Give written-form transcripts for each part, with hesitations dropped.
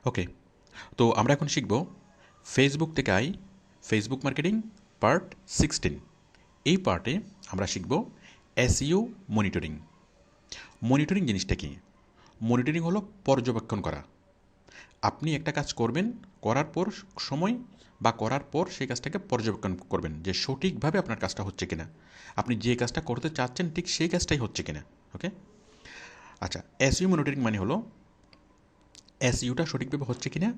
ওকে, তো আমরা এখন শিখব ফেসবুক থেকে আই ফেসবুক মার্কেটিং পার্ট 16। এই পার্টে আমরা শিখব এসইও মনিটরিং। মনিটরিং জিনিসটা কি? মনিটরিং হলো পর্যবেক্ষণ করা। আপনি একটা কাজ করবেন, করার পর সময় বা করার পর সেই কাজটাকে পর্যবেক্ষণ করবেন যে সঠিকভাবে আপনার কাজটা হচ্ছে কিনা, আপনি যে কাজটা করতে চাচ্ছেন ঠিক সেই কাজটাই হচ্ছে কিনা। ওকে, আচ্ছা, এসইও মনিটরিং মানে হলো এসইউটা সঠিকভাবে হচ্ছে কিনা,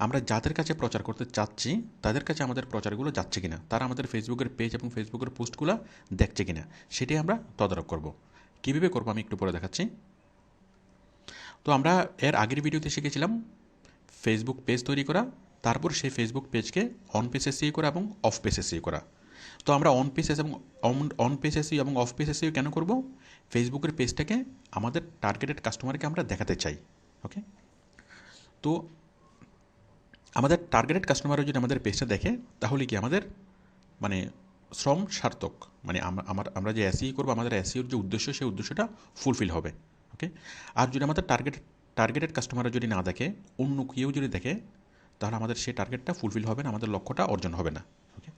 আমরা যাদের কাছে প্রচার করতে চাচ্ছি তাদের কাছে আমাদের প্রচারগুলো যাচ্ছে কিনা, তারা আমাদের ফেসবুকের পেজ এবং ফেসবুকের পোস্টগুলো দেখছে কিনা, সেটাই আমরা তদারক করব। কীভাবে করবো আমি একটু পরে দেখাচ্ছি। তো আমরা এর আগের ভিডিওতে শিখেছিলাম ফেসবুক পেজ তৈরি করা, তারপর সেই ফেসবুক পেজকে অন পেজ এসইও করা এবং অফ পেজ এসইও করা। তো আমরা অন পেজ এসইও এবং অফ পেজ এসইও কেন করব? ফেসবুকের পেজটাকে আমাদের টার্গেটেড কাস্টমারকে আমরা দেখাতে চাই। ওকে, তো আমাদের টার্গেটেড কাস্টমাররা যদি আমাদের পেজটা দেখে তাহলে কি আমাদের মানে শ্রম সার্থক, মানে আমরা যে এসইও করবো আমাদের এসইওর যে উদ্দেশ্য সেই উদ্দেশ্যটা ফুলফিল হবে। ওকে, আর যদি আমাদের টার্গেটেড কাস্টমাররা যদি না দেখে, অন্য কেউ যদি দেখে, তাহলে আমাদের সেই টার্গেটটা ফুলফিল হবে না, আমাদের লক্ষ্যটা অর্জন হবে না। ওকে,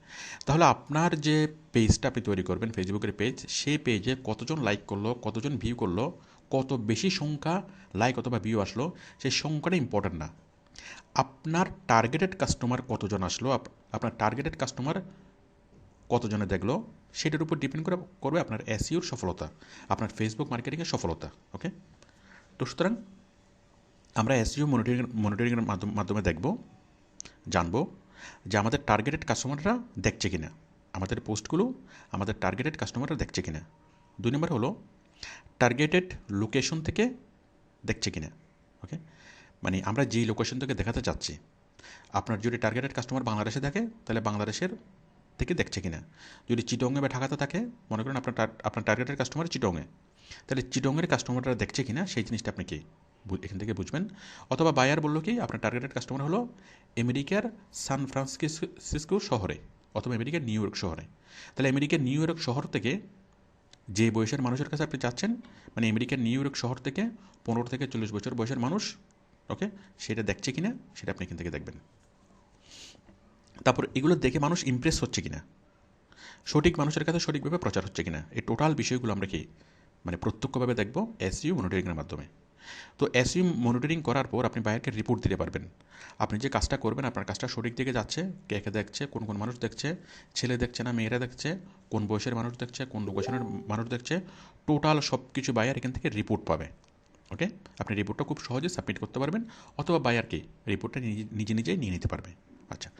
তাহলে আপনার যে পেজটা আপনি তৈরি করবেন ফেসবুকের পেজ, সেই পেজে কতজন লাইক করলো, কতজন ভিউ করলো, কত বেশি সংখ্যা লাইক অথবা ভিউ আসলো, সেই সংখ্যাটা ইম্পর্ট্যান্ট না। আপনার টার্গেটেড কাস্টমার কতজন আসলো, আপনার টার্গেটেড কাস্টমার কতজনে দেখলো, সেটার উপর ডিপেন্ড করবে আপনার এসইওর সফলতা, আপনার ফেসবুক মার্কেটিংয়ের সফলতা। ওকে, তো সুতরাং আমরা এসইও মনিটরিংয়ের মাধ্যমে জানবো যে আমাদের টার্গেটেড কাস্টমাররা দেখছে কিনা, আমাদের পোস্টগুলো আমাদের টার্গেটেড কাস্টমাররা দেখছে কিনা। 2 নম্বর হলো টার্গেটেড লোকেশন থেকে দেখছে কিনা। ওকে, মানে আমরা যেই লোকেশন থেকে দেখাতে চাচ্ছি, আপনার যদি টার্গেটেড কাস্টমার বাংলাদেশে থাকে তাহলে বাংলাদেশের থেকে দেখছে কিনা। যদি চিটংয়ে বা ঢাকাতে থাকে, মনে করেন আপনার টার্গেটেড কাস্টমার চিটংয়ে, তাহলে চিটংয়ের কাস্টমাররা দেখছে কিনা সেই জিনিসটা আপনি কি এখান থেকে বুঝবেন। অথবা বায়ার বললো কি আপনার টার্গেটেড কাস্টমার হলো আমেরিকার সান ফ্রান্সিসকো শহরে অথবা আমেরিকার নিউ ইয়র্ক শহরে, তাহলে আমেরিকার নিউ ইয়র্ক শহর থেকে যে বয়সের মানুষের কাছে আপনি যাচ্ছেন, মানে আমেরিকার নিউ ইয়র্ক শহর থেকে 15 থেকে 40 বছর বয়সের মানুষ, ওকে, সেটা দেখছে কিনা সেটা আপনি এখান থেকে দেখবেন। তারপর এগুলো দেখে মানুষ ইমপ্রেস হচ্ছে কিনা, সঠিক মানুষের কাছে সঠিকভাবে প্রচার হচ্ছে কিনা, এই টোটাল বিষয়গুলো আমরা কি মানে প্রত্যক্ষভাবে দেখব এসইও মনিটরিংয়ের মাধ্যমে। তো এসইও মনিটরিং করার পর আপনি বায়ারকে রিপোর্ট দিতে পারবেন আপনি যে কাজটা করবেন আপনার কাজটা সঠিক দিকে যাচ্ছে, কে কে দেখছে, কোন কোন মানুষ দেখছে, ছেলে দেখছে না মেয়েরা দেখছে, কোন বয়সের মানুষ দেখছে, কোন লোকেশনের মানুষ দেখছে, টোটাল সব কিছু বায়ার এখান থেকে রিপোর্ট পাবে। ওকে, আপনি রিপোর্টটা খুব সহজে সাবমিট করতে পারবেন, অথবা বায়ারকে রিপোর্টটা নিজেই নিয়ে নিতে পারবে। আচ্ছা,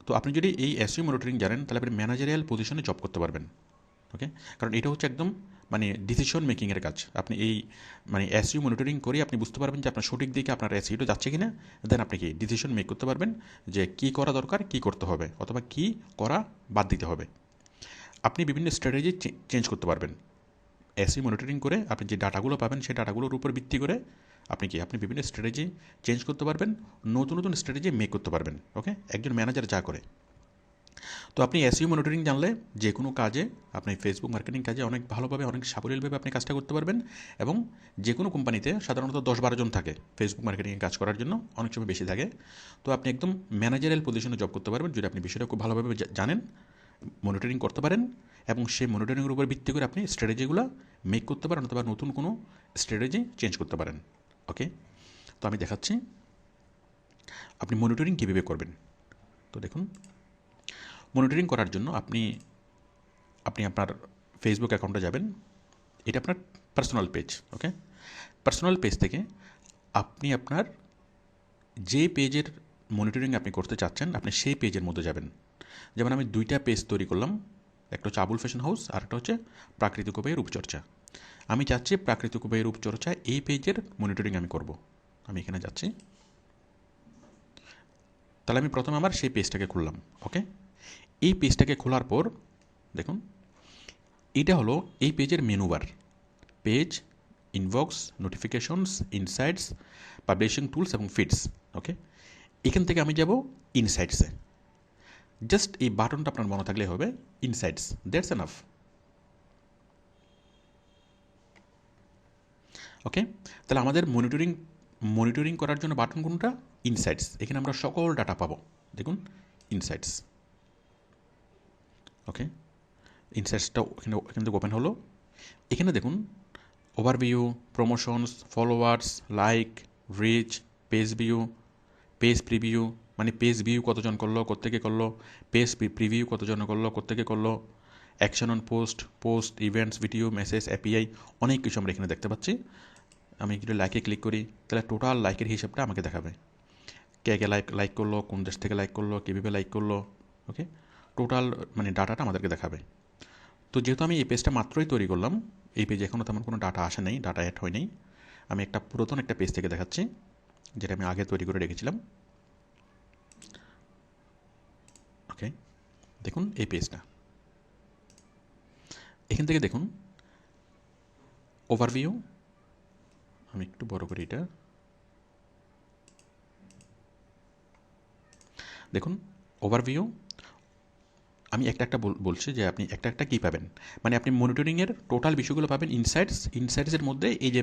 তো আপনি যদি এই এসইও মনিটরিং জানেন তাহলে আপনি ম্যানেজারিয়াল পজিশনে জব করতে পারবেন। ওকে, কারণ এটা হচ্ছে একদম মানে ডিসিশন মেকিংয়ের কাজ। আপনি এই মানে এসইও মনিটরিং করে আপনি বুঝতে পারবেন যে আপনার সঠিক দিকে আপনার এসইওটা যাচ্ছে কিনা, দেন আপনি কি ডিসিশন মেক করতে পারবেন যে কী করা দরকার, কী করতে হবে, অথবা কী করা বাদ দিতে হবে। আপনি বিভিন্ন স্ট্র্যাটেজি চেঞ্জ করতে পারবেন এসইও মনিটরিং করে। আপনি যে ডাটাগুলো পাবেন সেই ডাটাগুলোর উপর ভিত্তি করে আপনি বিভিন্ন স্ট্র্যাটেজি চেঞ্জ করতে পারবেন, নতুন নতুন স্ট্র্যাটেজি মেক করতে পারবেন। ওকে, একজন ম্যানেজার যা করে। তো আপনি এসইও মনিটরিং জানলে যে কোনো কাজে, আপনি ফেসবুক মার্কেটিং কাজে অনেক ভালোভাবে অনেক সাবলীলভাবে আপনি কাজটা করতে পারবেন। এবং যে কোনো কোম্পানিতে সাধারণত 10-12 জন থাকে ফেসবুক মার্কেটিংয়ে কাজ করার জন্য, অনেক সময় বেশি থাকে। তো আপনি একদম ম্যানেজারিয়াল পজিশনে জব করতে পারবেন যদি আপনি বিষয়টা খুব ভালোভাবে জানেন, মনিটরিং করতে পারেন, এবং সেই মনিটরিংয়ের উপর ভিত্তি করে আপনি স্ট্র্যাটেজিগুলো মেক করতে পারেন অথবা নতুন কোনো স্ট্র্যাটেজি চেঞ্জ করতে পারেন। ওকে, তো আমি দেখাচ্ছি আপনি মনিটরিং কীভাবে করবেন। তো দেখুন, মনিটরিং করার জন্য আপনি আপনার ফেসবুক অ্যাকাউন্টে যাবেন, এটা আপনার পার্সোনাল পেজ। ওকে, পার্সোনাল পেজ থেকে আপনি আপনার যে পেজের মনিটরিং আপনি করতে চাচ্ছেন আপনি সেই পেজের মধ্যে যাবেন। যেমন আমি 2টা পেজ তৈরি করলাম, একটা হচ্ছে আবুল ফ্যাশন হাউস আর একটা হচ্ছে প্রাকৃতিক উপায়ে রূপচর্চা। আমি চাচ্ছি প্রাকৃতিক উপায়ে রূপচর্চা এই পেজের মনিটরিং আমি করব। আমি এখানে যাচ্ছি, তাহলে আমি প্রথমে আমার সেই পেজটাকে খুললাম। ওকে, এই পেজটাকে খোলার পর দেখুন, এটা হলো এই পেজের menu bar, page, inbox, notifications, insights, publishing tools এবং ফিডস। ওকে, এখান থেকে আমি যাব ইনসাইটসে। জাস্ট এই বাটনটা আপনার মনে থাকলে হবে, ইনসাইটস, দ্যাটস এনাফ। ওকে, তাহলে আমাদের মনিটরিং করার জন্য বাটন কোনটা? ইনসাইটস। এখানে আমরা সকল ডাটা পাবো। দেখুন ইনসাইটস। ওকে, ইনসাইটসটাও এখান থেকে ওপেন হলো। এখানে দেখুন overview, promotions, followers, like, reach, page view, page preview, মানে পেজ ভিউ কতজন করলো, কোত্থেকে করলো, পেজ প্রিভিউ কতজন করলো, কোত্থেকে করলো, action on post, post, events, video, message, API, অনেক কিছু আমরা এখানে দেখতে পাচ্ছি। আমি যদি লাইকে ক্লিক করি তাহলে টোটাল লাইকের হিসাবটা আমাকে দেখাবে। কে কে লাইক করলো, কোন দেশ থেকে লাইক করলো, কীভাবে লাইক করলো। ওকে, টোটাল মানে ডাটাটা আমাদেরকে দেখাবে। তো যেহেতু আমি এই পেজটা মাত্রই তৈরি করলাম, এই পেজে এখনও তেমন কোনো ডাটা আসে নাই, ডাটা অ্যাড হয় নাই। আমি একটা পুরাতন একটা পেজ থেকে দেখাচ্ছি, যেটা আমি আগে তৈরি করে রেখেছিলাম। ওকে, দেখুন এই পেজটা। এখান থেকে দেখুন ওভারভিউ, আমি একটু বড় করি এটা। দেখুন ওভারভিউ, আমি একটা বলছি যে আপনি একটা কী পাবেন, মানে আপনি মনিটরিংয়ের টোটাল বিষয়গুলো পাবেন ইনসাইটসের মধ্যে এই যে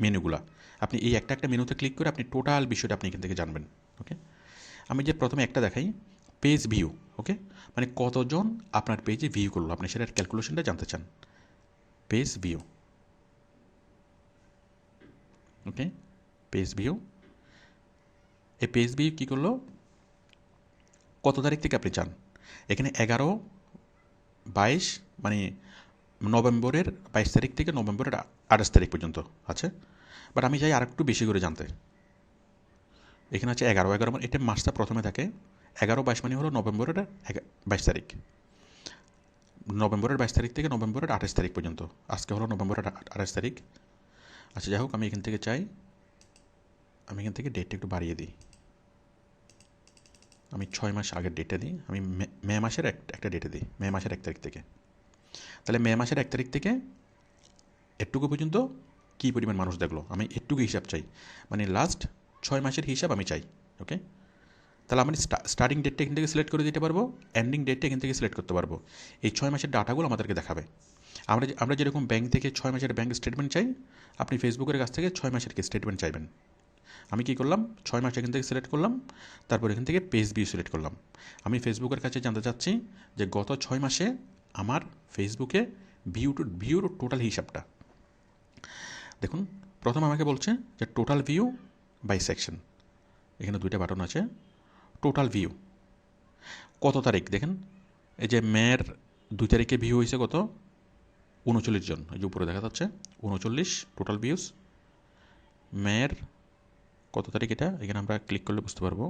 মেনুগুলো, আপনি এই একটা মেনুতে ক্লিক করে আপনি টোটাল বিষয়টা আপনি এখান থেকে জানবেন। ওকে, আমি যে প্রথমে একটা দেখাই পেজ ভিউ। ওকে, মানে কতজন আপনার পেজে ভিউ করলো, আপনি সেটার ক্যালকুলেশনটা জানতে চান। পেজ ভিউ, ওকে, পেজ ভিউ। এই পেজ ভিউ কী করলো, কত তারিখ থেকে আপনি চান। এখানে 11-22 মানে নভেম্বরের 22 তারিখ থেকে নভেম্বরের 28 তারিখ পর্যন্ত আছে। বাট আমি চাই আর একটু বেশি করে জানতে। এখানে আছে 11 মানে এটা মাসটা প্রথমে থাকে। 11-22 মানে হলো নভেম্বরের 22 তারিখ, নভেম্বরের 22 তারিখ থেকে নভেম্বরের 28 তারিখ পর্যন্ত। আজকে হলো নভেম্বরের 28 তারিখ। আচ্ছা যাই হোক, আমি এখান থেকে চাই, আমি এখান থেকে ডেটটা একটু বাড়িয়ে দিই। আমি 6 মাস আগের ডেটটা দিই, আমি মে মাসের একটা ডেটে দিই, মে মাসের 1 তারিখ থেকে। তাহলে মে মাসের 1 তারিখ থেকে এটুকু পর্যন্ত কী পরিমাণ মানুষ দেখলো, আমি এটুকু হিসাব চাই, মানে লাস্ট 6 মাসের হিসাব আমি চাই। ওকে, তাহলে আমি স্টার্টিং ডেটটা এখান থেকে সিলেক্ট করে দিতে পারবো, এন্ডিং ডেটটা এখান থেকে সিলেক্ট করতে পারবো। এই 6 মাসের ডাটাগুলো আমাদেরকে দেখাবে। আমরা যেরকম ব্যাংক থেকে 6 মাসের ব্যাংক স্টেটমেন্ট চাই, আপনি ফেসবুকের কাছ থেকে 6 মাসের স্টেটমেন্ট চাইবেন। আমি কী করলাম, 6 মাস এখান থেকে সিলেক্ট করলাম, তারপর এখান থেকে পেজ ভিউ সিলেক্ট করলাম। আমি ফেসবুকের কাছে জানতে চাচ্ছি যে গত 6 মাসে আমার ফেসবুকে ভিউর টোটাল হিসাবটা। দেখুন প্রথম আমাকে বলছে যে টোটাল ভিউ বাই সেকশন, এখানে 2টা বাটন আছে। টোটাল ভিউ কত তারিখ, দেখেন এই যে মের 2 তারিখে ভিউ হয়েছে কত, 39 জন, এই যে উপরে দেখা যাচ্ছে 39 টোটাল ভিউস। মের কত তারিখ এটা, এখানে আমরা ক্লিক করলে বুঝতে পারবো।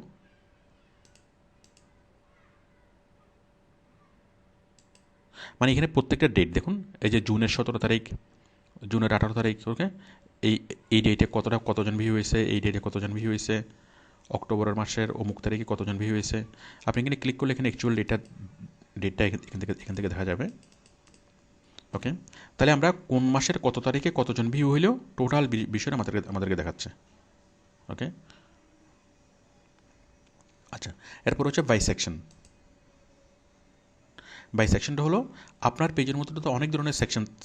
মানে এখানে প্রত্যেকটা ডেট দেখুন, এই যে জুনের 17 তারিখ, জুনের 18 তারিখ। ওকে, এই ডেটে কতজন ভিউ হয়েছে, এই ডেটে কতজন ভিউ হয়েছে, অক্টোবরের মাসের অমুক তারিখে কতজন ভিউ হয়েছে। আপনি এখানে ক্লিক করলে এখানে অ্যাকচুয়াল ডেটটা এখান থেকে দেখা যাবে। ওকে, তাহলে আমরা কোন মাসের কত তারিখে কতজন ভিউ হইলো টোটাল বিষয়টা আমাদেরকে দেখাচ্ছে। ওকে, আচ্ছা এরপর হচ্ছে বাইসেকশনটা হলো আপনার পেজের মধ্যে তো অনেক ধরনের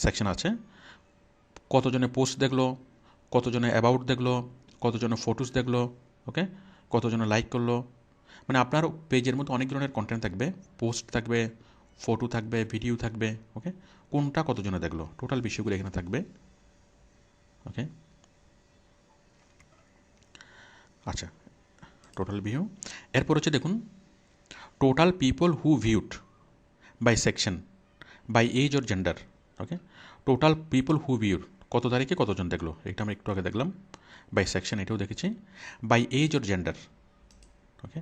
সেকশন আছে। কতজনে পোস্ট দেখলো, কতজনে অ্যাবাউট দেখলো, কতজনে ফটোস দেখলো, ওকে, কতজনে লাইক করলো, মানে আপনার পেজের মধ্যে অনেক ধরনের কন্টেন্ট থাকবে, পোস্ট থাকবে, ফটো থাকবে, ভিডিও থাকবে। ওকে, কোনটা কতজনে দেখলো টোটাল বিষয়গুলো এখানে থাকবে। ওকে, আচ্ছা টোটাল ভিউ। এরপর হচ্ছে দেখুন total people who viewed by section, by age or gender. Okay, total people who viewed কত তারিখে কতজন দেখলো, এটা আমরা একটু আগে দেখলাম। বাই সেকশন এটাও দেখেছি। By age or gender. Okay,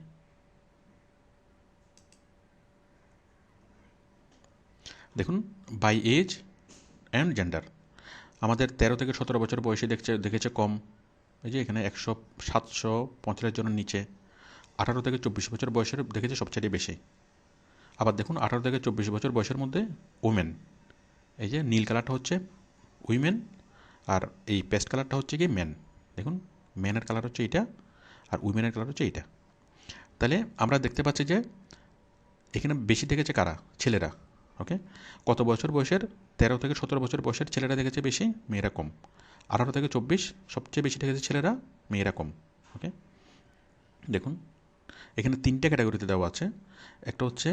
দেখুন বাই এজ অ্যান্ড জেন্ডার, আমাদের 13 থেকে 17 বছর বয়সে দেখেছে কম, এই যে এখানে 745 জনের নিচে। 18 থেকে 24 বছর বয়সের দেখেছে সবচেয়ে বেশি। আবার দেখুন 18 থেকে 24 বছর বয়সের মধ্যে উমেন, এই যে নীল কালারটা হচ্ছে উইমেন, আর এই পেস্ট কালারটা হচ্ছে কি মেন। দেখুন মেনের কালার হচ্ছে এইটা, আর উইমেনের কালার হচ্ছে এইটা। তাহলে আমরা দেখতে পাচ্ছি যে এখানে বেশি দেখেছে কারা, ছেলেরা। ওকে, কত বছর বয়সের, 13 থেকে 17 বছর বয়সের ছেলেরা দেখেছে বেশি, মেয়েরা কম। 18 থেকে 24 সবচেয়ে বেশি দেখেছে ছেলেরা, মেয়েরা কম। ওকে, দেখুন এখানে 3টে ক্যাটাগরিতে দেওয়া আছে। একটা হচ্ছে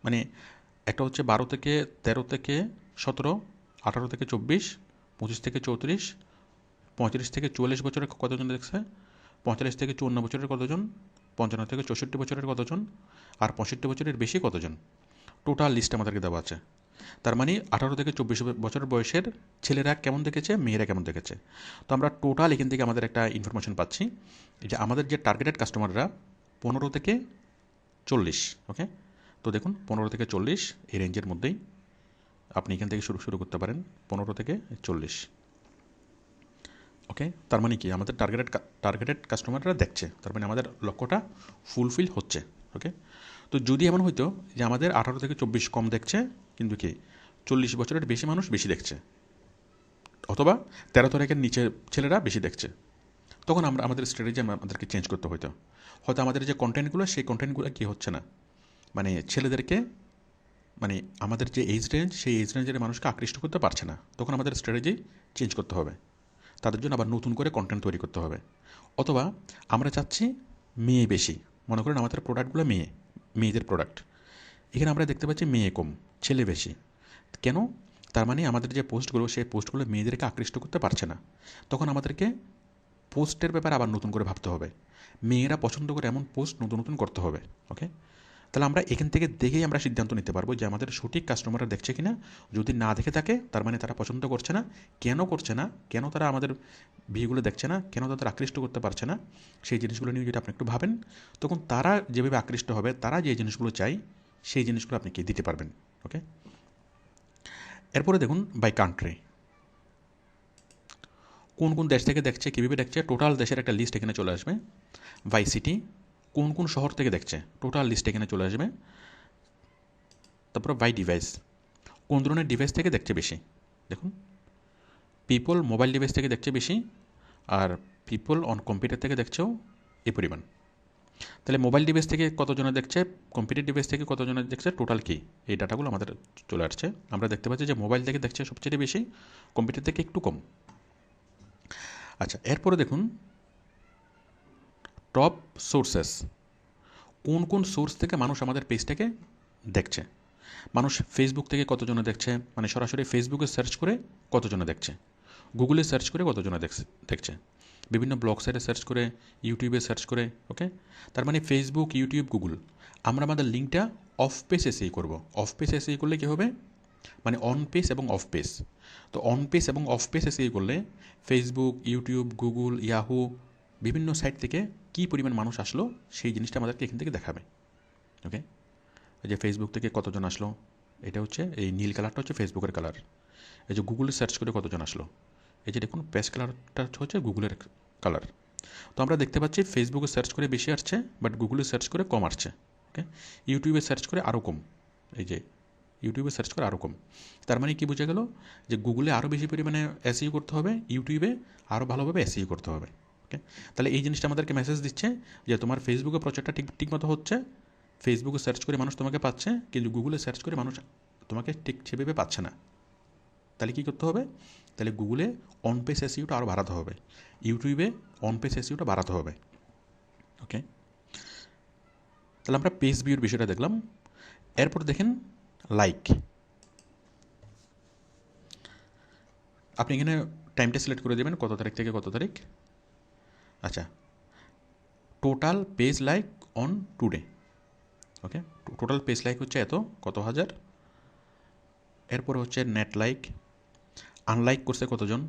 মানে একটা হচ্ছে 12 থেকে 13 থেকে 17, 18 থেকে 24, 25 থেকে 34, 35 থেকে 44 বছরের কতজন দেখছে, 45 থেকে 54 বছরের কতজন, 55 থেকে 64 বছরের কতজন, আর 65 বছরের বেশি কতজন। টোটাল লিস্ট আমাদেরকে দেওয়া আছে। তার মানে 18 থেকে 24 বছর বয়সের ছেলেরা কেমন দেখেছে, মেয়েরা কেমন দেখেছে। তো আমরা টোটাল এখান থেকে আমাদের একটা ইনফরমেশন পাচ্ছি যে আমাদের যে টার্গেটেড কাস্টমাররা 15 থেকে 40। ওকে, তো দেখুন 15 থেকে 40 এই রেঞ্জের মধ্যেই আপনি এখান থেকে শুরু করতে পারেন, 15 থেকে 40। ওকে, তার মানে কি আমাদের টার্গেটেড কাস্টমাররা দেখছে, তার মানে আমাদের লক্ষ্যটা ফুলফিল হচ্ছে। ওকে, তো যদি এমন হইতো যে আমাদের 18 থেকে 24 কম দেখছে কিন্তু কি 40 বছরের বেশি মানুষ বেশি দেখছে, অথবা 13 তারিখের নিচে ছেলেরা বেশি দেখছে, তখন আমরা আমাদের স্ট্র্যাটেজি আমাদেরকে চেঞ্জ করতে হতো। হয়তো আমাদের যে কন্টেন্টগুলো সেই কন্টেন্টগুলো কি হচ্ছে না, মানে ছেলেদেরকে মানে আমাদের যে এজ রেঞ্জ সেই এজ রেঞ্জের মানুষকে আকৃষ্ট করতে পারছে না, তখন আমাদের স্ট্র্যাটেজি চেঞ্জ করতে হবে। তাদের জন্য আবার নতুন করে কন্টেন্ট তৈরি করতে হবে। অথবা আমরা চাচ্ছি মেয়ে বেশি, মনে করেন আমাদের প্রোডাক্টগুলো মেয়েদের প্রোডাক্ট, এখানে আমরা দেখতে পাচ্ছি মেয়ে কম ছেলে বেশি। কেন? তার মানে আমাদের যে পোস্টগুলো সেই পোস্টগুলো মেয়েদেরকে আকৃষ্ট করতে পারছে না, তখন আমাদেরকে পোস্টের ব্যাপারে আবার নতুন করে ভাবতে হবে। মেয়েরা পছন্দ করে এমন পোস্ট নতুন নতুন করতে হবে। ওকে, তাহলে আমরা এখান থেকে দেখেই আমরা সিদ্ধান্ত নিতে পারবো যে আমাদের সঠিক কাস্টমাররা দেখছে কিনা। যদি না দেখে থাকে তার মানে তারা পছন্দ করছে না। কেন করছে না, কেন তারা আমাদের ভিডিওগুলো দেখছে না, কেন তাদের আকৃষ্ট করতে পারছে না, সেই জিনিসগুলো নিয়ে যদি আপনি একটু ভাবেন, তখন তারা যেভাবে আকৃষ্ট হবে, তারা যে জিনিসগুলো চাই সেই জিনিসগুলো আপনি কি দিতে পারবেন। ওকে, এরপরে দেখুন বাই কান্ট্রি, কোন কোন দেশ থেকে দেখছে, কীভাবে দেখছে, টোটাল দেশের একটা লিস্ট এখানে চলে আসবে। বাই সিটি, কোন কোন শহর থেকে দেখছে, টোটাল লিস্ট এখানে চলে আসবে। তারপর বাই ডিভাইস, কোন ধরনের ডিভাইস থেকে দেখছে বেশি। দেখুন পিপল মোবাইল ডিভাইস থেকে দেখছে বেশি, আর পিপল অন কম্পিউটার থেকে দেখছেও এই পরিমাণ। তাহলে মোবাইল ডিভাইস থেকে কতজনে দেখছে, কম্পিউটার ডিভাইস থেকে কতজনে দেখছে, টোটাল কি এই ডাটাগুলো আমাদের চলে আসছে। আমরা দেখতে পাচ্ছি যে মোবাইল থেকে দেখছে সবচেয়ে বেশি, কম্পিউটার থেকে একটু কম। আচ্ছা, এরপরে দেখুন টপ সোর্সেস, কোন কোন সোর্স থেকে মানুষ আমাদের পেজটাকে দেখছে। মানুষ ফেসবুক থেকে কতজনে দেখছে, মানে সরাসরি ফেসবুকে সার্চ করে কতজনে দেখছে, গুগলে সার্চ করে কতজনে দেখছে, বিভিন্ন ব্লগ সাইটে সার্চ করে, ইউটিউবে সার্চ করে। ওকে, তার মানে ফেসবুক, ইউটিউব, গুগল, আমরা আমাদের লিঙ্কটা অফ পেজ এসেই করব। অফ পেজ এসেই করলে কী হবে, মানে অন পেজ এবং অফ পেজ। তো অন পেজ এবং অফ পেজ এসেই করলে ফেসবুক, ইউটিউব, গুগল, ইয়াহু বিভিন্ন সাইট থেকে কী পরিমাণ মানুষ আসলো সেই জিনিসটা আমাদেরকে এখান থেকে দেখাবে। ওকে, এই যে ফেসবুক থেকে কতজন আসলো, এটা হচ্ছে এই নীল কালারটা হচ্ছে ফেসবুকের কালার। এই যে গুগলে সার্চ করে কতজন আসলো, এই যে দেখুন পেজ কালারটা হচ্ছে গুগলের কালার। তো আমরা দেখতে পাচ্ছি ফেসবুকে সার্চ করে বেশি আসছে, বাট গুগলে সার্চ করে কম আসছে। ওকে, ইউটিউবে সার্চ করে আরও কম, এই যে ইউটিউবে সার্চ করে আরও কম। তার মানে কি বোঝা গেল যে গুগলে আরও বেশি পরিমাণে এসইও করতে হবে, ইউটিউবে আরও ভালোভাবে এসইও করতে হবে। ওকে, তাহলে এই জিনিসটা আমাদেরকে মেসেজ দিচ্ছে যে তোমার ফেসবুকে প্রচারটা ঠিকমতো হচ্ছে, ফেসবুকে সার্চ করে মানুষ তোমাকে পাচ্ছে, কিন্তু গুগলে সার্চ করে মানুষ তোমাকে ঠিক সেভাবে পাচ্ছে না। তাহলে কী করতে হবে, তাহলে গুগলে অন পেজ এসইওটা আরও বাড়াতে হবে, ইউটিউবে অন পেজ এসইওটা বাড়াতে হবে। ওকে, তাহলে আমরা পেজ ভিউর বিষয়টা দেখলাম। এরপর দেখেন লাইক, আপনি এখানে টাইমটা সিলেক্ট করে দেবেন কত তারিখ থেকে কত তারিখ। আচ্ছা, total page like on today. Okay, total page like হচ্ছে এত, কত হাজার। এরপরে হচ্ছে নেট লাইক, আনলাইক করছে কতজন।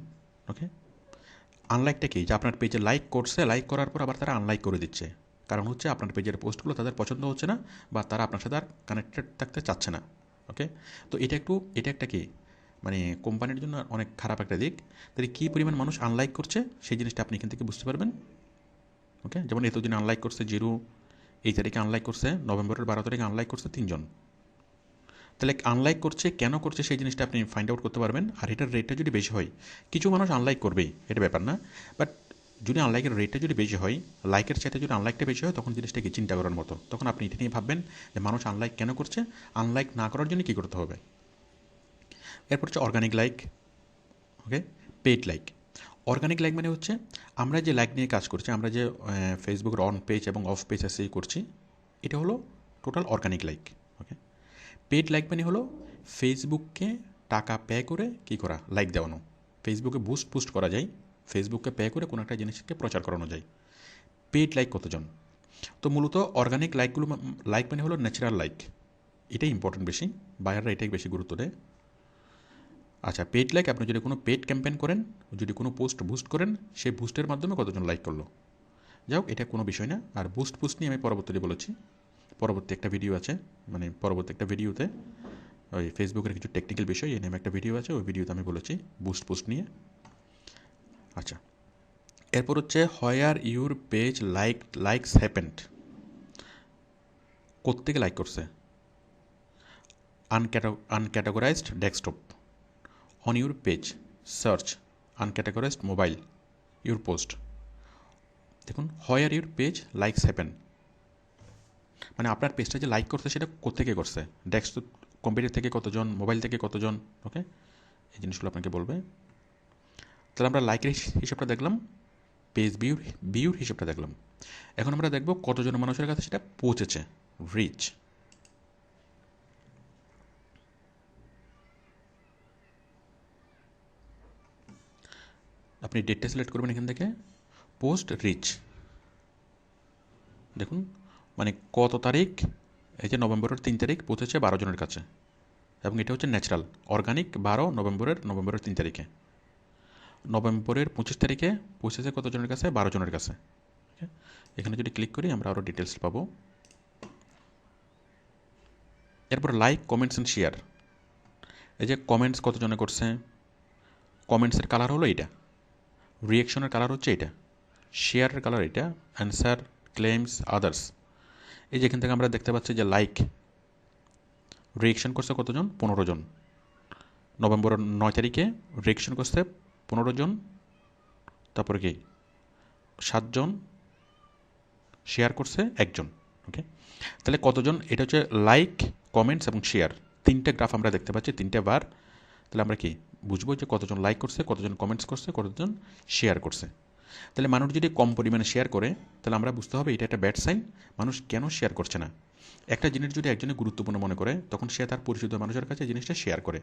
ওকে, আনলাইকটা কি, যে আপনার পেজে লাইক করছে, লাইক করার পর আবার তারা আনলাইক করে দিচ্ছে, কারণ হচ্ছে আপনার পেজের পোস্টগুলো তাদের পছন্দ হচ্ছে না, বা তারা আপনার সাথে আর কানেক্টেড থাকতে চাচ্ছে না। ওকে, তো এটা একটা কি, মানে কোম্পানির জন্য অনেক খারাপ একটা দিক। তাহলে কী পরিমাণ মানুষ আনলাইক করছে সেই জিনিসটা আপনি এখান থেকে বুঝতে পারবেন। ওকে, যেমন এতদিন আনলাইক করছে 0, এই তারিখে আনলাইক করছে নভেম্বরের 12 তারিখে আনলাইক করছে 3 জন। তাহলে আনলাইক করছে কেন করছে সেই জিনিসটা আপনি ফাইন্ড আউট করতে পারবেন। আর এটার রেটটা যদি বেশি হয়, কিছু মানুষ আনলাইক করবেই, এটা ব্যাপার না, বাট যদি আনলাইকের রেটটা যদি বেশি হয়, লাইকের চাইতে যদি আনলাইকটা বেশি হয়, তখন জিনিসটাকে চিন্তা করার মতো। তখন আপনি এটা নিয়ে ভাববেন যে মানুষ আনলাইক কেন করছে, আনলাইক না করার জন্য কী করতে হবে। এরপর হচ্ছে অর্গানিক লাইক, ওকে, পেইড লাইক। অর্গানিক লাইক মানে হচ্ছে আমরা যে লাইক নিয়ে কাজ করছি, আমরা যে ফেসবুকের অন পেজ এবং অফ পেজ এসে করছি, এটা হলো টোটাল অর্গানিক লাইক। ওকে, পেড লাইক মানে হলো ফেসবুককে টাকা পে করে কী করা, লাইক দেওয়ানো। ফেসবুকে বুস্ট করা যায়, ফেসবুককে পে করে কোনো একটা জিনিসকে প্রচার করানো যায়। পেড লাইক কতজন? তো মূলত অর্গানিক লাইকগুলো লাইক মানে হলো ন্যাচারাল লাইক, এটাই ইম্পর্টেন্ট বেশি, বায়াররা এটাই বেশি গুরুত্ব দেয়। আচ্ছা, পেড লাইক আপনি যদি কোনো পেড ক্যাম্পেইন করেন, যদি কোনো পোস্ট বুস্ট করেন, সেই বুস্টের মাধ্যমে কতজন লাইক করলো। যাই হোক, এটা কোনো বিষয় না। আর বুস্ট নিয়ে আমি পরবর্তীতে বলেছি, পরবর্তী একটা ভিডিও আছে, মানে পরবর্তী একটা ভিডিওতে ওই ফেসবুকের কিছু টেকনিক্যাল বিষয় এই নামে একটা ভিডিও আছে, ওই ভিডিওতে আমি বলেছি বুস্ট নিয়ে। আচ্ছা, এরপর হচ্ছে where your page likes happened. কোত্থেকে লাইক করছে? Uncategorized desktop, on your page search uncategorized mobile your post. দেখুন, where your page likes happen মানে আপনার পেজটা যে লাইক করছে সেটা কোত্থেকে করছে, ডেস্কটপ কম্পিউটার থেকে কতজন, মোবাইল থেকে কতজন। ওকে, এই জিনিসগুলো আপনাকে বলবে। তাহলে আমরা লাইকের হিসাবটা দেখলাম, পেজ ভিউর হিসাবটা দেখলাম। এখন আমরা দেখব কতজন মানুষের কাছে সেটা পৌঁছেছে, রিচ। আপনি ডেটটা সিলেক্ট করবেন এখান থেকে, পোস্ট রিচ। দেখুন, মানে কত তারিখ, এই যে নভেম্বরের 3 তারিখ পৌঁছেছে 12 জনের কাছে, এবং এটা হচ্ছে ন্যাচারাল অর্গানিক। 12 নভেম্বরের 3 তারিখে, নভেম্বরের 25 তারিখে পৌঁছেছে কত জনের কাছে? 12 জনের কাছে। এখানে যদি ক্লিক করি আমরা আরও ডিটেলস পাবো। এরপর লাইক, কমেন্টস অ্যান্ড শেয়ার। এই যে কমেন্টস কতজনে করছে, কমেন্টসের কালার হলো এইটা, রিয়াকশনের কালার হচ্ছে এটা, শেয়ারের কালার এটা, অ্যান্সার, ক্লেমস, আদার্স। এই যে এখান থেকে আমরা দেখতে পাচ্ছি যে লাইক, রিয়াকশন করছে কতজন? 15 জন। নভেম্বরের 9 তারিখে রিয়াকশন করছে 15 জন, তারপরে কি 7 জন, শেয়ার করছে 1 জন। ওকে, তাহলে কতজন? এটা হচ্ছে লাইক, কমেন্টস এবং শেয়ার, 3টে গ্রাফ আমরা দেখতে পাচ্ছি, 3টে বার। তাহলে আমরা কি বুঝবো যে কতজন লাইক করছে, কতজন কমেন্টস করছে, কতজন শেয়ার করছে। তাহলে মানুষ যদি কম পরিমাণে শেয়ার করে, তাহলে আমরা বুঝতে হবে এটা একটা ব্যাড সাইন, মানুষ কেন শেয়ার করছে না। একটা জিনিস যদি একজনে গুরুত্বপূর্ণ মনে করে, তখন সে তার পরিচিত মানুষের কাছে জিনিসটা শেয়ার করে।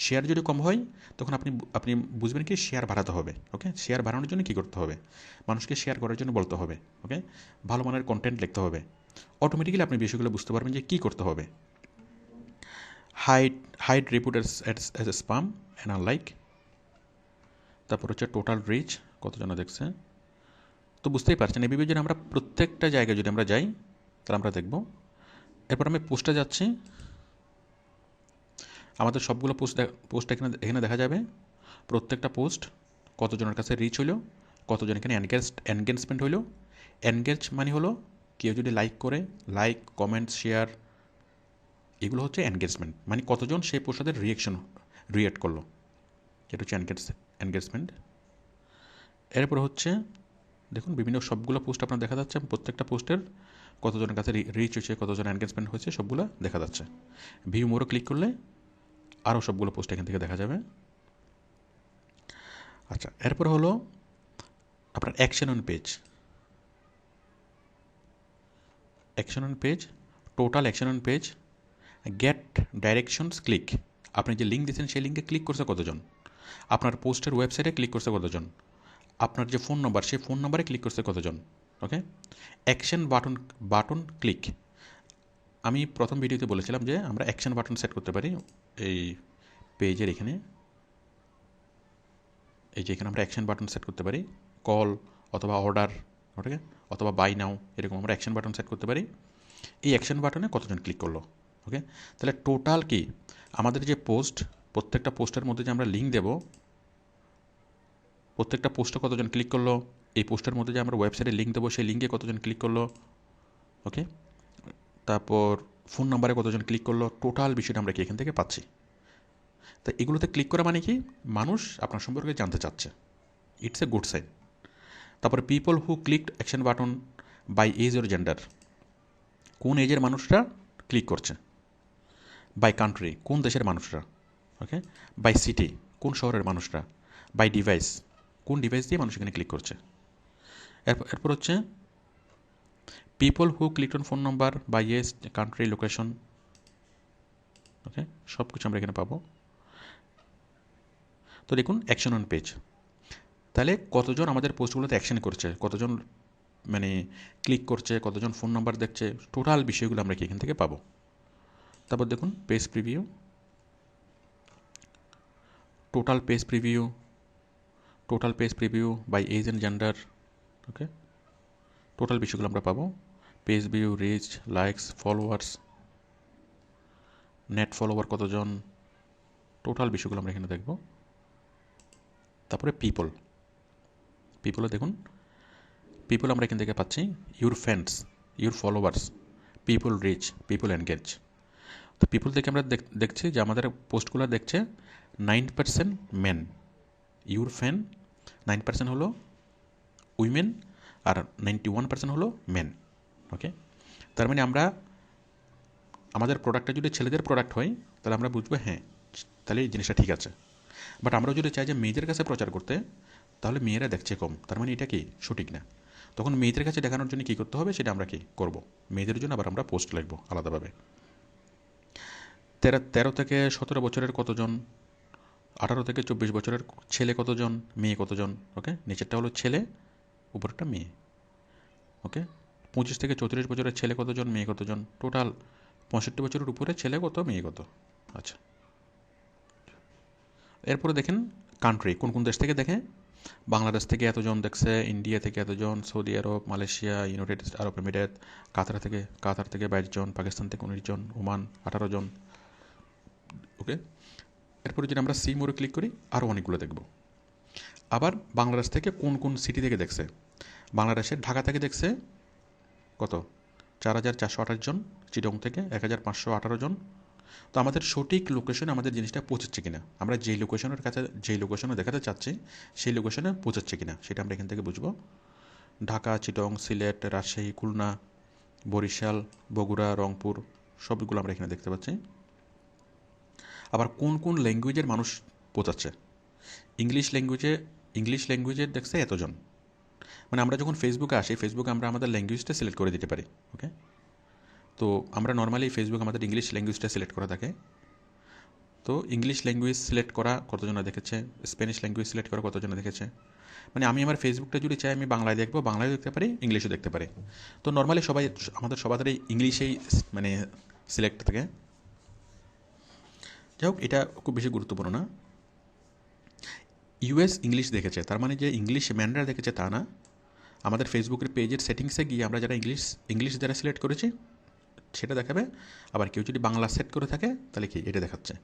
শেয়ার যদি কম হয়, তখন আপনি বুঝবেন কি শেয়ার বাড়াতে হবে। ওকে, শেয়ার বাড়ানোর জন্য কী করতে হবে? মানুষকে শেয়ার করার জন্য বলতে হবে। ওকে, ভালো মানের কন্টেন্ট লিখতে হবে। অটোমেটিক্যালি আপনি বিষয়গুলো বুঝতে পারবেন যে কী করতে হবে। Hide report as spam and unlike. তারপর হচ্ছে টোটাল রিচ, কতজন দেখছে। তো বুঝতেই পারছেন, এভাবে যদি আমরা প্রত্যেকটা জায়গায় যদি আমরা যাই, তাহলে আমরা দেখব। এরপর আমি পোস্টে যাচ্ছি, আমাদের সবগুলো পোস্ট এখানে দেখা যাবে, প্রত্যেকটা পোস্ট কতজনের কাছে রিচ হলো, কতজন এখানে এনগেজমেন্ট হলো। এনগেজ মানে হলো কেউ যদি লাইক করে, লাইক, কমেন্ট, শেয়ার, এগুলো হচ্ছে এনগেজমেন্ট, মানে কতজন সেই পোস্টের রিয়েক্ট করলো, এটা হচ্ছে এনগেজমেন্ট। এরপর হচ্ছে দেখুন, বিভিন্ন সবগুলো পোস্ট আপনার দেখা যাচ্ছে, প্রত্যেকটা পোস্টের কতজনের কাছে রিচ হয়েছে, কতজন এনগেজমেন্ট হয়েছে, সবগুলো দেখা যাচ্ছে। ভিউ মোরে ক্লিক করলে আরও সবগুলো পোস্ট এখান থেকে দেখা যাবে। আচ্ছা, এরপর হলো আপনার action on page. Action on page, total action on page, get directions click. আপনি যে লিঙ্ক দিয়েছেন সেই লিঙ্কে ক্লিক করছে কতজন, আপনার পোস্টের ওয়েবসাইটে ক্লিক করছে কতজন, আপনার যে ফোন নাম্বার সেই ফোন নাম্বারে ক্লিক করছে কতজন। ওকে, অ্যাকশন বাটন ক্লিক। আমি প্রথম ভিডিওতে বলেছিলাম যে আমরা অ্যাকশন বাটন সেট করতে পারি এই পেজের এখানে, এই যে এখানে আমরা অ্যাকশন বাটন সেট করতে পারি, কল অথবা অর্ডার, ওকে, অথবা বাই নাও, এরকম আমরা অ্যাকশন বাটন সেট করতে পারি। এই অ্যাকশন বাটনে কতজন ক্লিক করলো। ওকে, তাহলে টোটাল কি আমাদের যে পোস্ট, প্রত্যেকটা পোস্টের মধ্যে যে আমরা লিঙ্ক দেব, প্রত্যেকটা পোস্টে কতজন ক্লিক করলো, এই পোস্টের মধ্যে যে আমরা ওয়েবসাইটে লিঙ্ক দেবো সেই লিঙ্কে কতজন ক্লিক করলো। ওকে, তারপর ফোন নাম্বারে কতজন ক্লিক করলো, টোটাল বিষয়টা আমরা কি এখান থেকে পাচ্ছি। তো এগুলোতে ক্লিক করা মানে কি, মানুষ আপনার সম্পর্কে জানতে চাচ্ছে, ইটস এ গুড সাইন। তারপর people who clicked action button by age or gender, কোন এজের মানুষরা ক্লিক করছে, বাই কান্ট্রি, কোন দেশের মানুষরা, ওকে, বাই সিটি, কোন শহরের মানুষরা, বাই ডিভাইস, কোন ডিভাইস দিয়ে মানুষ এখানে ক্লিক করছে। এরপর হচ্ছে people who click on phone number বা ইয়েস কান্ট্রি লোকেশন। ওকে, সব কিছু আমরা এখানে পাবো। তো দেখুন অ্যাকশন অন পেজ, তাহলে কতজন আমাদের পোস্টগুলোতে অ্যাকশন করছে, কতজন মানে ক্লিক করছে, কতজন ফোন নাম্বার দেখছে, টোটাল বিষয়গুলো আমরা কি এখান থেকে পাবো। তারপর দেখুন page preview, total page preview by age and gender. Okay, total বিষয়গুলো আমরা পাবো। Page view, reach, likes, followers, net follower কতজন, টোটাল বিষয়গুলো আমরা এখানে দেখব। তারপরে পিপলে দেখুন, পিপল আমরা এখান থেকে পাচ্ছি your fans, your followers, people reach, people engage. তো পিপল থেকে আমরা দেখছি যে আমাদের পোস্টগুলো দেখছে 9% মেন, ইউর ফ্যান 9% হলো উইমেন আর 91% হলো মেন। ওকে, তার মানে আমরা আমাদের প্রোডাক্টটা যদি ছেলেদের প্রোডাক্ট হয় তাহলে আমরা বুঝবো হ্যাঁ তাহলে এই জিনিসটা ঠিক আছে। বাট আমরা যদি চাই যে মেয়েদের কাছে প্রচার করতে, তাহলে মেয়েরা দেখছে কম, তার মানে এটা কি সঠিক না। তখন মেয়েদের কাছে দেখানোর জন্য কী করতে হবে সেটা আমরা কি করব, মেয়েদের জন্য আবার আমরা পোস্ট লিখবো আলাদাভাবে। 13 থেকে 17 বছরের কতজন, 18 থেকে 24 বছরের ছেলে কতজন, মেয়ে কতজন। ওকে, নিচেরটা হলো ছেলে, উপরেরটা মেয়ে। ওকে, 25 থেকে 34 বছরের ছেলে কতজন, মেয়ে কতজন, টোটাল 65 বছরের উপরে ছেলে কত, মেয়ে কত। আচ্ছা, এরপরে দেখেন কান্ট্রি, কোন কোন দেশ থেকে দেখে। বাংলাদেশ থেকে এতজন দেখছে, ইন্ডিয়া থেকে এতজন, সৌদি আরব, মালয়েশিয়া, ইউনাইটেড আরব এমিরেট, কাতার থেকে 22 জন, পাকিস্তান থেকে 19 জন, ওমান 18 জন। ওকে, এরপরে যদি আমরা সি মোড়ে ক্লিক করি আরও অনেকগুলো দেখব। আবার বাংলাদেশ থেকে কোন কোন সিটি থেকে দেখছে। বাংলাদেশের ঢাকা থেকে দেখছে কত, 4428 জন, চিটং থেকে 1518 জন। তো আমাদের সঠিক লোকেশনে আমাদের জিনিসটা পৌঁছচ্ছে কিনা, আমরা যেই লোকেশনের কাছে যেই লোকেশনে দেখাতে চাচ্ছি সেই লোকেশনে পৌঁছচ্ছে কিনা সেটা আমরা এখান থেকে বুঝবো। ঢাকা, চিটং, সিলেট, রাজশাহী, খুলনা, বরিশাল, বগুড়া, রংপুর সবগুলো আমরা এখানে দেখতে পাচ্ছি। আবার কোন কোন ল্যাঙ্গুয়েজের মানুষ পৌঁছাচ্ছে। ইংলিশ ল্যাঙ্গুয়েজের দেখছে এতজন, মানে আমরা যখন ফেসবুকে আসি ফেসবুকে আমরা আমাদের ল্যাঙ্গুয়েজটা সিলেক্ট করে দিতে পারি। ওকে, তো আমরা নর্মালি ফেসবুক আমাদের ইংলিশ ল্যাঙ্গুয়েজটা সিলেক্ট করা থাকে। তো ইংলিশ ল্যাঙ্গুয়েজ সিলেক্ট করা কতজন দেখেছে, স্প্যানিশ ল্যাঙ্গুয়েজ সিলেক্ট করা কতজন দেখেছে। মানে আমি আমার ফেসবুকটা যদি চাই আমি বাংলায় দেখবো, বাংলায় দেখতে পারি, ইংলিশও দেখতে পারি। তো নর্মালি সবাদের এই ইংলিশেই মানে সিলেক্ট থাকে। যাই হোক, এটা খুব বেশি গুরুত্বপূর্ণ না। ইউএস ইংলিশ দেখেছে, তার মানে যে ইংলিশ ম্যানরা দেখেছে তা না। আমাদের ফেসবুকের পেজের সেটিংসে গিয়ে আমরা যারা ইংলিশ যারা সিলেক্ট করেছি সেটা দেখাবে। আবার কেউ যদি বাংলা সেট করে থাকে তাহলে কি এটা দেখাচ্ছে।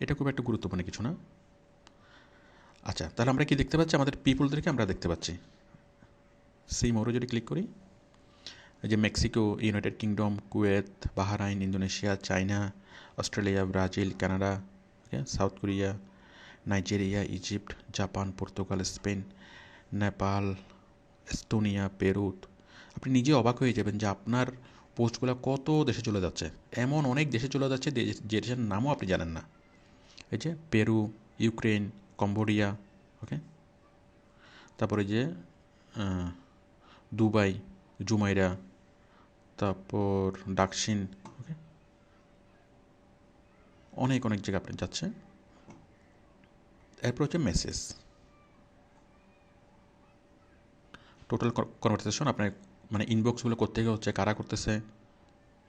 এটা খুব একটা গুরুত্বপূর্ণ কিছু না। আচ্ছা, তাহলে আমরা কি দেখতে পাচ্ছি, আমাদের পিপলদেরকে আমরা দেখতে পাচ্ছি। সি মোড়ে যদি ক্লিক করি, যে Mexico, United kingdom, Kuwait, Bahrain, Indonesia, China, Australia, Brazil, Canada, south Korea, Nigeria, Egypt, Japan, Portugal, Spain, Nepal, Estonia, Peru. আপনি নিজে অবাক হয়ে যাবেন যে আপনার পোস্টগুলো কত দেশে চলে যাচ্ছে। এমন অনেক দেশে চলে যাচ্ছে যে দেশের নামও আপনি জানেন না। এই যে পেরু, ইউক্রেন, কম্বোডিয়া। ওকে, তারপরে যে দুবাই, জুমাইরা, তারপর ডাকসিন। ওকে, অনেক জায়গা আপনি যাচ্ছে। এরপর হচ্ছে মেসেজ, টোটাল কনভারসেশন আপনার মানে ইনবক্সগুলো কোত্থেকে হচ্ছে, কারা করতেছে।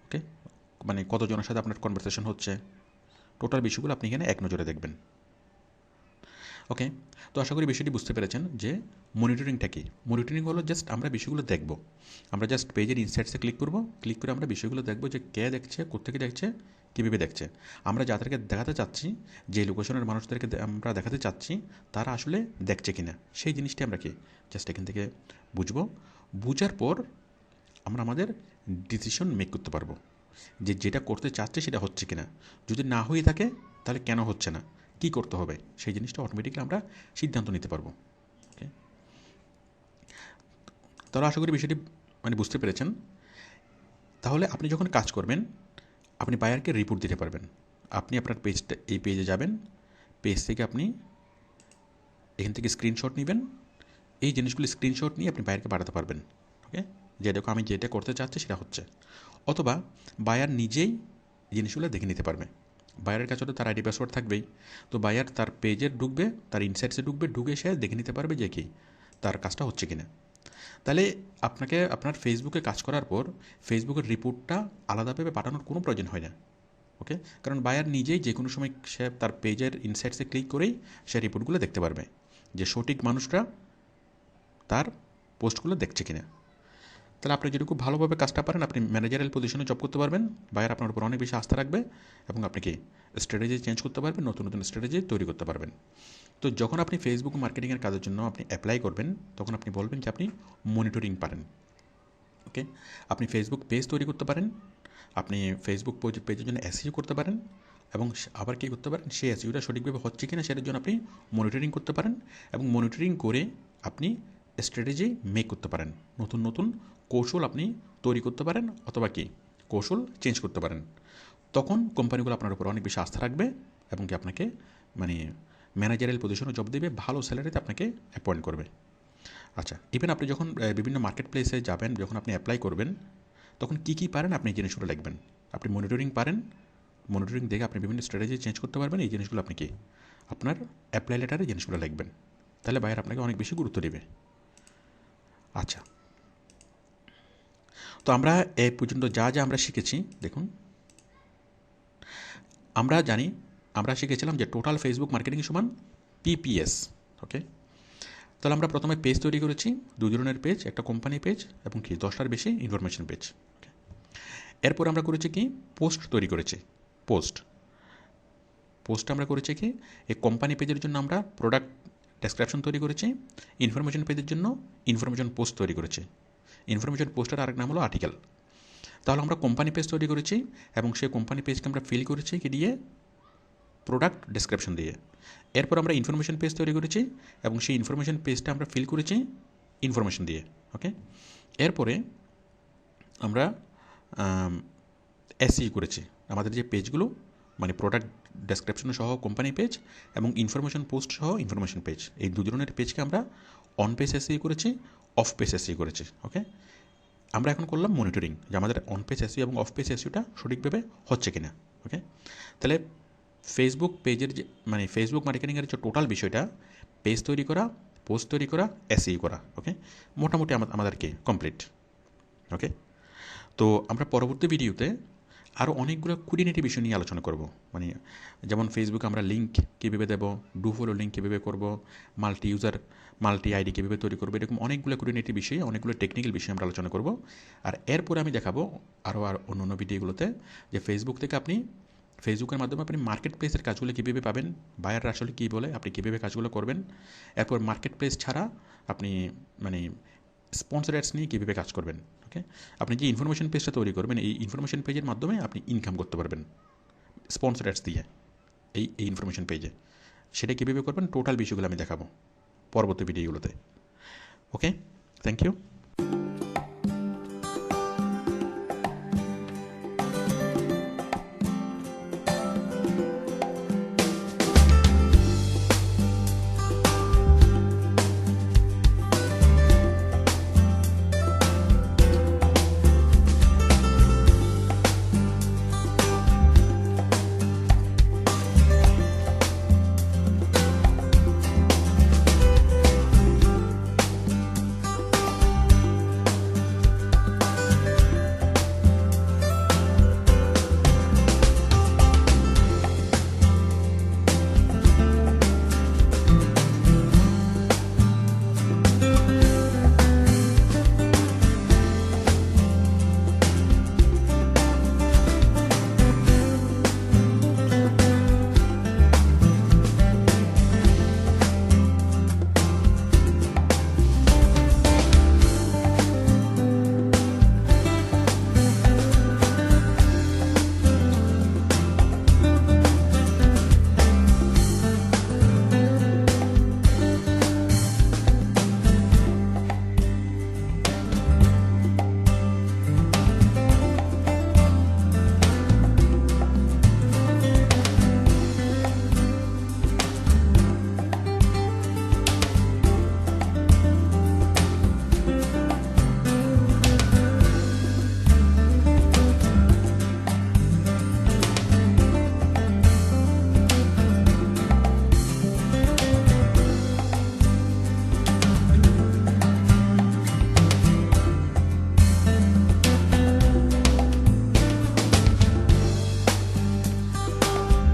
ওকে, মানে কতজনের সাথে আপনার কনভারসেশন হচ্ছে, টোটাল বিষয়গুলো আপনি এখানে এক নজরে দেখবেন। ওকে, তো আশা করি বিষয়টি বুঝতে পেরেছেন যে মনিটরিংটা কী। মনিটরিং হলো জাস্ট আমরা বিষয়গুলো দেখব, আমরা জাস্ট পেজের ইনসাইটসে ক্লিক করে আমরা বিষয়গুলো দেখব যে কে দেখছে, কোত্থেকে দেখছে, কীভাবে দেখছে। আমরা যাদেরকে দেখাতে চাচ্ছি, যে লোকেশনের মানুষদেরকে আমরা দেখাতে চাচ্ছি তারা আসলে দেখছে কিনা সেই জিনিসটি আমরা কি জাস্ট এখান থেকে বুঝবো। বুঝার পর আমরা আমাদের ডিসিশন মেক করতে পারবো যে যেটা করতে চাচ্ছে সেটা হচ্ছে কিনা। যদি না হয়ে থাকে তাহলে কেন হচ্ছে না, কী করতে হবে, সেই জিনিসটা অটোমেটিকলি আমরা সিদ্ধান্ত নিতে পারবো। ওকে, তাহলে আশা করি বিষয়টি মানে বুঝতে পেরেছেন। তাহলে আপনি যখন কাজ করবেন আপনি বায়ারকে রিপোর্ট দিতে পারবেন। আপনি আপনার পেজটা এই পেজে যাবেন, পেজ থেকে আপনি এখান থেকে স্ক্রিনশট নেবেন, এই জিনিসগুলি স্ক্রিনশট নিয়ে আপনি বায়ারকে পাঠাতে পারবেন। ওকে, যে দেখো আমি যেটা করতে চাচ্ছি সেটা হচ্ছে। অথবা বায়ার নিজেই জিনিসগুলো দেখে নিতে পারবে। বায়ারের কাছে তো তার আইডি পাসওয়ার্ড থাকবেই, তো বায়ার তার পেজে ঢুকবে, তার ইনসাইটসে ঢুকবে, ঢুকে সে দেখে নিতে পারবে যে কি তার কাজটা হচ্ছে কিনা। তাহলে আপনাকে আপনার ফেসবুকে কাজ করার পর ফেসবুকের রিপোর্টটা আলাদাভাবে পাঠানোর কোনো প্রয়োজন হয় না। ওকে, কারণ বায়ার নিজেই যে কোনো সময় সে তার পেজের ইনসাইটসে ক্লিক করেই সে রিপোর্টগুলো দেখতে পারবে যে সঠিক মানুষরা তার পোস্টগুলো দেখছে কিনা। তাহলে আপনি যদি খুব ভালোভাবে কাজটা পারেন, আপনি ম্যানেজারাল পজিশনে জব করতে পারবেন, বায়ার আপনার উপর অনেক বেশি আস্থা রাখবে এবং আপনি কি স্ট্র্যাটেজি চেঞ্জ করতে পারবেন, নতুন নতুন স্ট্র্যাটেজি তৈরি করতে পারবেন। তো যখন আপনি ফেসবুক মার্কেটিংয়ের কাজের জন্য আপনি অ্যাপ্লাই করবেন, তখন আপনি বলবেন যে আপনি মনিটরিং পারেন। ওকে, আপনি ফেসবুক পেজ তৈরি করতে পারেন, আপনি ফেসবুক পেজের জন্য এসইও করতে পারেন, এবং আবার কী করতে পারেন, সেই এসইওটা সঠিকভাবে হচ্ছে কিনা সেটার জন্য আপনি মনিটরিং করতে পারেন, এবং মনিটরিং করে আপনি স্ট্র্যাটেজি মেক করতে পারেন, নতুন নতুন কৌশল আপনি তৈরি করতে পারেন, অথবা কি কৌশল চেঞ্জ করতে পারেন। তখন কোম্পানিগুলো আপনার উপর অনেক বেশি আস্থা রাখবে এবং কি আপনাকে মানে ম্যানেজারিয়াল পজিশনে জব দেবে, ভালো স্যালারিতে আপনাকে অ্যাপয়েন্ট করবে। আচ্ছা, ইভেন আপনি যখন বিভিন্ন মার্কেট প্লেসে যাবেন, যখন আপনি অ্যাপ্লাই করবেন, তখন কী কী পারেন আপনি এই জিনিসগুলো লিখবেন। আপনি মনিটরিং পারেন, মনিটরিং দেখে আপনি বিভিন্ন স্ট্র্যাটেজি চেঞ্জ করতে পারবেন, এই জিনিসগুলো আপনি কি আপনার অ্যাপ্লাই লেটারে জিনিসগুলো লিখবেন। তাহলে বায়ার আপনাকে অনেক বেশি গুরুত্ব দেবে। আচ্ছা, তো আমরা এই পর্যন্ত যা যা আমরা শিখেছি, দেখুন আমরা জানি, আমরা শিখেছিলাম যে টোটাল ফেসবুক মার্কেটিং সমান পিপিএস। ওকে, তাহলে আমরা প্রথমে পেজ তৈরি করেছি, দু ধরনের পেজ, একটা কোম্পানি পেজ এবং কি 10টার বেশি ইনফরমেশন পেজ। এরপর আমরা করেছি কি পোস্ট তৈরি করেছি। পোস্ট আমরা করেছি কি এই কোম্পানি পেজের জন্য আমরা প্রোডাক্ট ডেসক্রিপশন তৈরি করেছি, ইনফরমেশন পেজের জন্য ইনফরমেশন পোস্ট তৈরি করেছি। ইনফরমেশন পোস্টের আরেক নাম হলো আর্টিকেল। তাহলে আমরা কোম্পানি পেজ তৈরি করেছি এবং সেই কোম্পানি পেজকে আমরা ফিল করেছি কি দিয়ে, প্রোডাক্ট ডেসক্রিপশন দিয়ে। এরপর আমরা ইনফরমেশন পেজ তৈরি করেছি এবং সেই ইনফরমেশন পেজটা আমরা ফিল করেছি ইনফরমেশন দিয়ে। ওকে, এরপরে আমরা এসইও করেছি আমাদের যে পেজগুলো, মানে প্রোডাক্ট ডেসক্রিপশন সহ কোম্পানি পেজ এবং ইনফরমেশন পোস্ট সহ ইনফরমেশন পেজ, এই দু ধরনের পেজকে আমরা অন পেজ এসইও করেছি, অফ পেজ এসইও করেছি। ওকে, আমরা এখন করলাম মনিটরিং যে আমাদের অন পেজ এসইও এবং অফ পেজ এসইওটা সঠিকভাবে হচ্ছে কিনা। ওকে, তাহলে ফেসবুক পেজের যে মানে ফেসবুক মার্কেটিংয়ের যে টোটাল বিষয়টা, পেজ তৈরি করা, পোস্ট তৈরি করা, এসইও করা, ওকে, মোটামুটি আমাদেরকে কমপ্লিট। ওকে, তো আমরা পরবর্তী ভিডিওতে আরও অনেকগুলো খুঁটিনাটি বিষয় নিয়ে আলোচনা করব। মানে যেমন ফেসবুকে আমরা লিঙ্ক কীভাবে দেবো, ডু ফলো লিঙ্ক কীভাবে করবো, মাল্টি আইডি কীভাবে তৈরি করবো, এরকম অনেকগুলো খুঁটিনাটি বিষয়ে, অনেকগুলো টেকনিক্যাল বিষয়ে আমরা আলোচনা করব। আর এরপরে আমি দেখাবো আরও অন্য অন্য ভিডিওগুলোতে যে ফেসবুক থেকে আপনি ফেসবুকের মাধ্যমে আপনি মার্কেট প্লেসের কাজগুলো কীভাবে পাবেন, বায়াররা আসলে কী বলে, আপনি কীভাবে কাজগুলো করবেন। এরপর মার্কেট প্লেস ছাড়া আপনি মানে স্পন্সর অ্যাডস নিয়ে কীভাবে কাজ করবেন। ওকে, আপনি যে ইনফরমেশন পেজটা তৈরি করবেন, এই ইনফরমেশন পেজের মাধ্যমে আপনি ইনকাম করতে পারবেন স্পন্সর অ্যাডস দিয়ে এই ইনফরমেশন পেজে। সেটা কীভাবে করবেন, টোটাল বিষয়গুলো আমি দেখাবো পরবর্তী ভিডিওগুলোতে। ওকে, থ্যাংক ইউ।